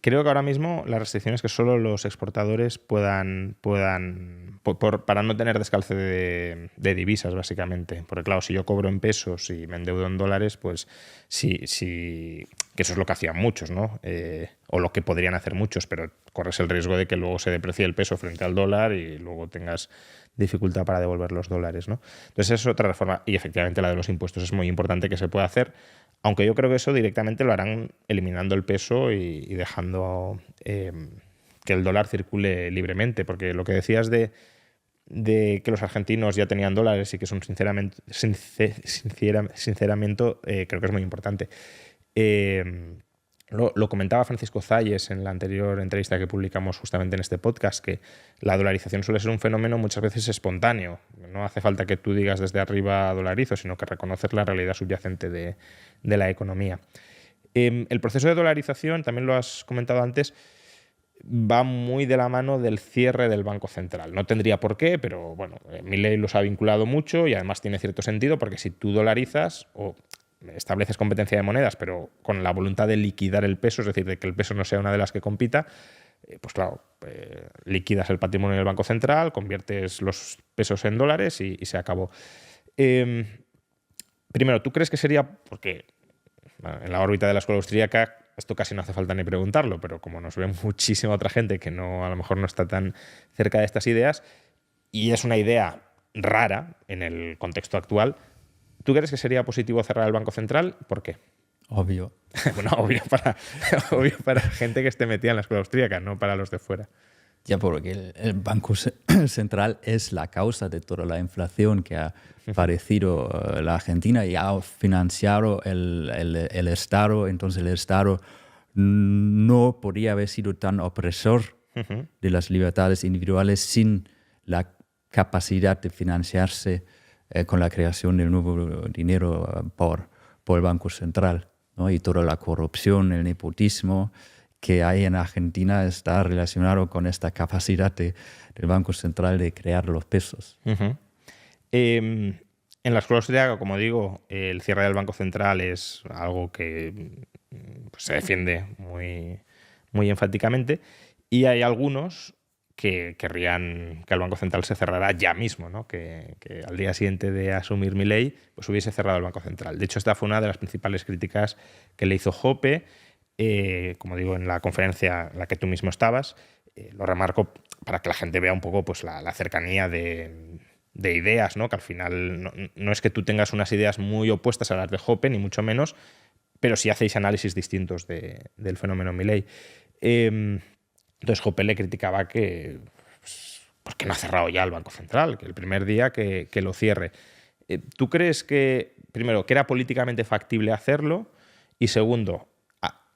creo que ahora mismo la restricción es que solo los exportadores puedan para no tener descalce de divisas, básicamente. Porque claro, si yo cobro en pesos y me endeudo en dólares, pues sí, que eso es lo que hacían muchos, ¿no? O lo que podrían hacer muchos, pero corres el riesgo de que luego se deprecie el peso frente al dólar y luego tengas dificultad para devolver los dólares, ¿no? Entonces esa es otra reforma. Y efectivamente la de los impuestos es muy importante que se pueda hacer, aunque yo creo que eso directamente lo harán eliminando el peso y dejando que el dólar circule libremente, porque lo que decías de que los argentinos ya tenían dólares y que es un sinceramiento, creo que es muy importante. Lo comentaba Francisco Zayes en la anterior entrevista que publicamos justamente en este podcast, que la dolarización suele ser un fenómeno muchas veces espontáneo. No hace falta que tú digas desde arriba dolarizo, sino que reconocer la realidad subyacente de la economía. El proceso de dolarización, también lo has comentado antes, va muy de la mano del cierre del Banco Central. No tendría por qué, pero bueno, Milei los ha vinculado mucho y además tiene cierto sentido porque si tú dolarizas o estableces competencia de monedas, pero con la voluntad de liquidar el peso, es decir, de que el peso no sea una de las que compita, pues claro, liquidas el patrimonio del Banco Central, conviertes los pesos en dólares y se acabó. Primero, ¿tú crees que sería, porque en la órbita de la escuela austríaca esto casi no hace falta ni preguntarlo, pero como nos ve muchísima otra gente que no, a lo mejor no está tan cerca de estas ideas, y es una idea rara en el contexto actual, ¿tú crees que sería positivo cerrar el Banco Central? ¿Por qué? Obvio. Bueno, obvio para gente que esté metida en la escuela austríaca, no para los de fuera. Ya, porque el Banco Central es la causa de toda la inflación que ha padecido la Argentina y ha financiado el Estado. Entonces el Estado no podría haber sido tan opresor de las libertades individuales sin la capacidad de financiarse con la creación del nuevo dinero por el Banco Central, ¿no? Y toda la corrupción, el nepotismo que hay en Argentina está relacionado con esta capacidad del Banco Central de crear los pesos. En la escuela austríaca, como digo, el cierre del Banco Central es algo que pues, se defiende muy, muy enfáticamente, y hay algunos que querrían que el Banco Central se cerrara ya mismo, ¿no? Que al día siguiente de asumir Milei pues hubiese cerrado el Banco Central. De hecho, esta fue una de las principales críticas que le hizo Hoppe. Como digo, en la conferencia en la que tú mismo estabas, lo remarco para que la gente vea un poco pues, la cercanía de ideas, ¿no? Que al final no es que tú tengas unas ideas muy opuestas a las de Hoppe, ni mucho menos, pero sí hacéis análisis distintos del fenómeno Milei. Entonces Hoppe le criticaba que pues que no ha cerrado ya el Banco Central, que el primer día que lo cierre. ¿Tú crees que, primero, que era políticamente factible hacerlo? Y segundo,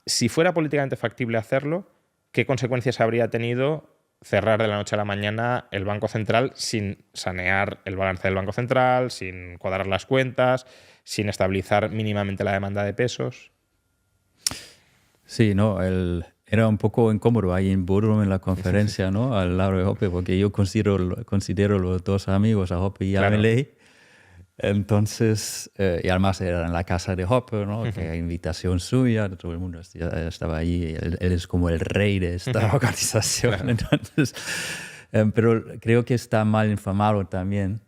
si fuera políticamente factible hacerlo, ¿qué consecuencias habría tenido cerrar de la noche a la mañana el Banco Central sin sanear el balance del Banco Central, sin cuadrar las cuentas, sin estabilizar mínimamente la demanda de pesos? Sí, no, era un poco incómodo ahí en Bodrum en la conferencia, ¿no? Al lado de Hoppe, porque yo considero los dos amigos, a Hoppe y a Milei. Entonces, y además era en la casa de Hoppe, ¿no? Que invitación suya, todo el mundo estaba ahí. Él es como el rey de esta organización. Claro. Entonces, pero creo que está mal informado también,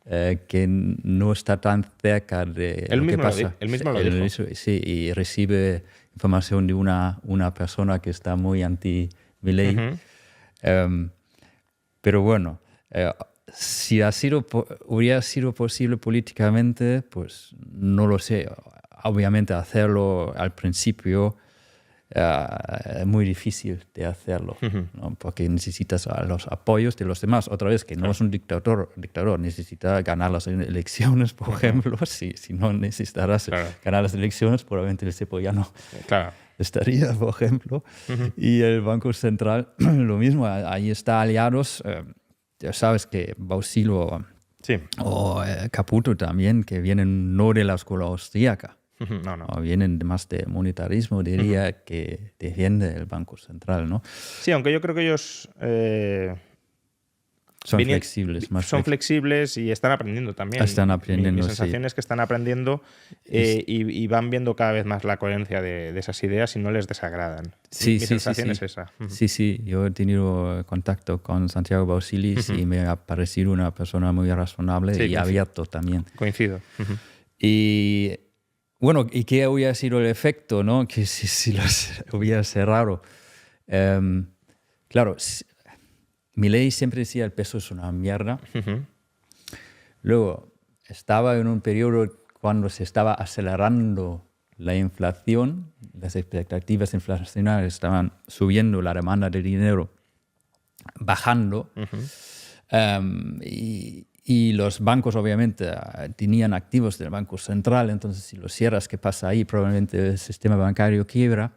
que no está tan cerca de lo que pasa. Él mismo lo dijo. Sí, y recibe información de una persona que está muy anti-Milei. Pero bueno, si hubiera sido posible políticamente, pues no lo sé. Obviamente hacerlo al principio es muy difícil de hacerlo, ¿no? Porque necesitas los apoyos de los demás. Otra vez, que no es un dictador, necesita ganar las elecciones, por ejemplo. Si no necesitaras ganar las elecciones, probablemente el cepo ya no estaría, por ejemplo. Y el Banco Central, lo mismo, ahí está aliados. Ya sabes que Bausilo o Caputo también, que vienen no de la escuela austríaca, no, vienen más de monetarismo, diría, que defiende el Banco Central, ¿no? Sí, aunque yo creo que ellos Son flexibles. Son flexibles y están aprendiendo también. Están aprendiendo, Mi sensación es que están aprendiendo y van viendo cada vez más la coherencia de esas ideas y no les desagradan. Mi sensación es esa. Sí. Yo he tenido contacto con Santiago Bausilis y me ha parecido una persona muy razonable y abierto también. Coincido. Y bueno, ¿y qué hubiera sido el efecto, no? Que si los hubiera cerrado. Claro, Milei siempre decía el peso es una mierda. Luego, estaba en un periodo cuando se estaba acelerando la inflación, las expectativas inflacionarias estaban subiendo, la demanda de dinero bajando. Y los bancos, obviamente, tenían activos del Banco Central. Entonces, si los cierras, ¿qué pasa ahí? Probablemente el sistema bancario quiebra.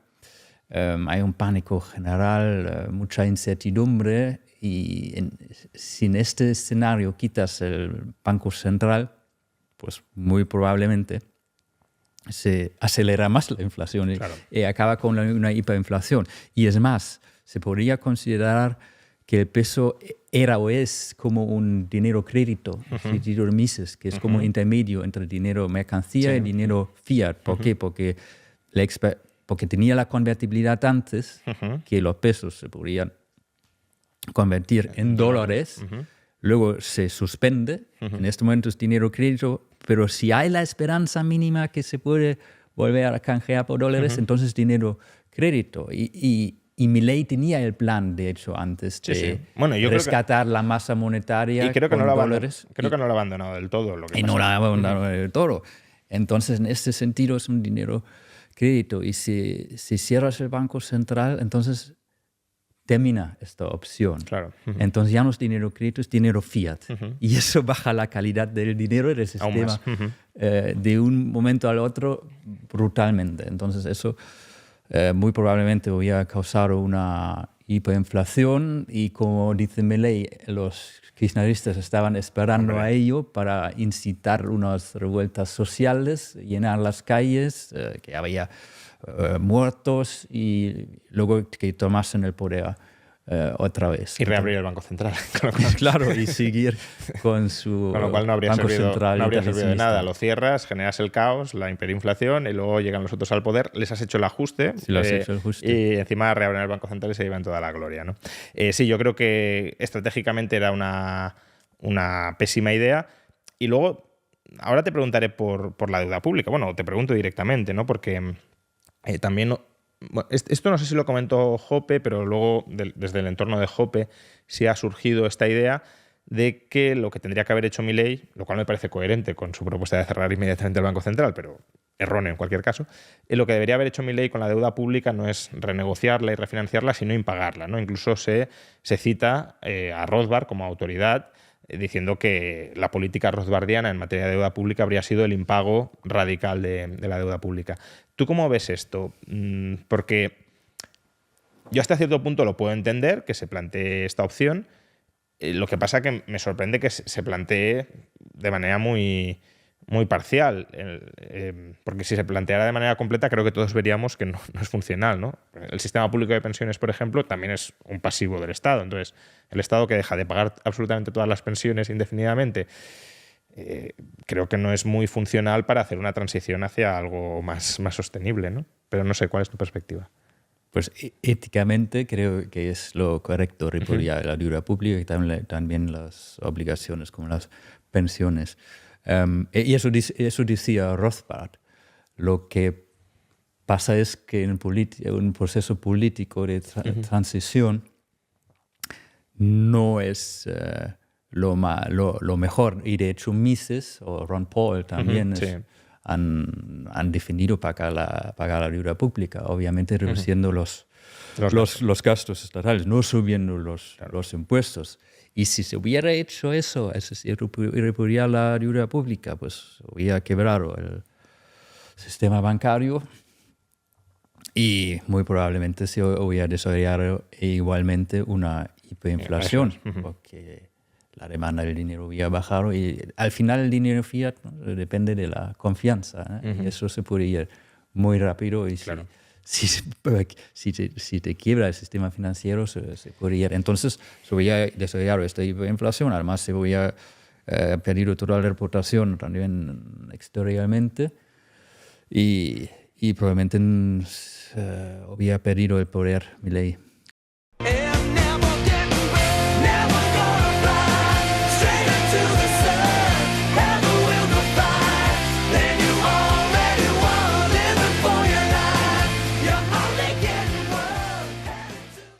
Hay un pánico general, mucha incertidumbre. Y si en este escenario quitas el Banco Central, pues muy probablemente se acelera más la inflación y acaba con una hiperinflación. Y es más, se podría considerar que el peso era o es como un dinero crédito, dinero de Mises, que es como un intermedio entre dinero mercancía y dinero fiat. ¿Por qué? Porque tenía la convertibilidad antes que los pesos se podrían convertir en dólares, luego se suspende, en este momento es dinero crédito, pero si hay la esperanza mínima que se puede volver a canjear por dólares, entonces dinero crédito. Y Milei tenía el plan, de hecho, antes de Bueno, yo rescatar la masa monetaria y creo que con no dólares. Creo que no lo ha abandonado del todo. No lo ha abandonado del todo. Entonces, en este sentido, es un dinero crédito. Y si cierras el Banco Central, entonces termina esta opción. Claro. Entonces ya no es dinero crédito, es dinero fiat. Y eso baja la calidad del dinero y del sistema de un momento al otro brutalmente. Entonces eso muy probablemente hubiera causado una hiperinflación y, como dice Milei, los kirchneristas estaban esperando a ello para incitar unas revueltas sociales, llenar las calles, que había muertos y luego que tomasen el poder otra vez. Y reabrir el Banco Central. Claro, y seguir con su con lo cual no habría Banco servido, Central. No habría servido de nada. Lo cierras, generas el caos, la hiperinflación y luego llegan los otros al poder. Les has hecho el ajuste. Sí, les has hecho el ajuste. Y encima reabren el Banco Central y se llevan toda la gloria, ¿no? Sí, yo creo que estratégicamente era una pésima idea. Y luego, ahora te preguntaré por la deuda pública. Bueno, te pregunto directamente, ¿no? Porque también... Bueno, esto no sé si lo comentó Jope, pero luego desde el entorno de Jope sí ha surgido esta idea de que lo que tendría que haber hecho Milei, lo cual me parece coherente con su propuesta de cerrar inmediatamente el Banco Central, pero erróneo en cualquier caso, lo que debería haber hecho Milei con la deuda pública no es renegociarla y refinanciarla, sino impagarla, ¿no? Incluso se cita a Rothbard como autoridad diciendo que la política rothbardiana en materia de deuda pública habría sido el impago radical de la deuda pública. ¿Tú cómo ves esto? Porque yo hasta cierto punto lo puedo entender, que se plantee esta opción. Lo que pasa que me sorprende que se plantee de manera muy, muy parcial. Porque si se planteara de manera completa, creo que todos veríamos que no es funcional, ¿no? El sistema público de pensiones, por ejemplo, también es un pasivo del Estado. Entonces, el Estado que deja de pagar absolutamente todas las pensiones indefinidamente, creo que no es muy funcional para hacer una transición hacia algo más sostenible, ¿no? Pero no sé, ¿cuál es tu perspectiva? Pues éticamente creo que es lo correcto repudiar la deuda pública y también las obligaciones como las pensiones. Y eso decía Rothbard. Lo que pasa es que en un proceso político de transición no es lo mejor. Y de hecho Mises o Ron Paul también han defendido pagar la deuda pública, obviamente reduciendo los gastos estatales, no subiendo los impuestos. Y si se hubiera hecho eso, es decir, repudiar la deuda pública, pues hubiera quebrado el sistema bancario y muy probablemente se hubiera desarrollado igualmente una hiperinflación, porque la demanda del dinero hubiera bajado y al final el dinero fiat, ¿no? Depende de la confianza, ¿eh? Y eso se puede ir muy rápido y si te quiebra el sistema financiero, se puede ir. Entonces, se voy a desarrollar esta hiperinflación. Además, se voy a perder toda la reputación también exteriormente y probablemente había perdido el poder, Milei.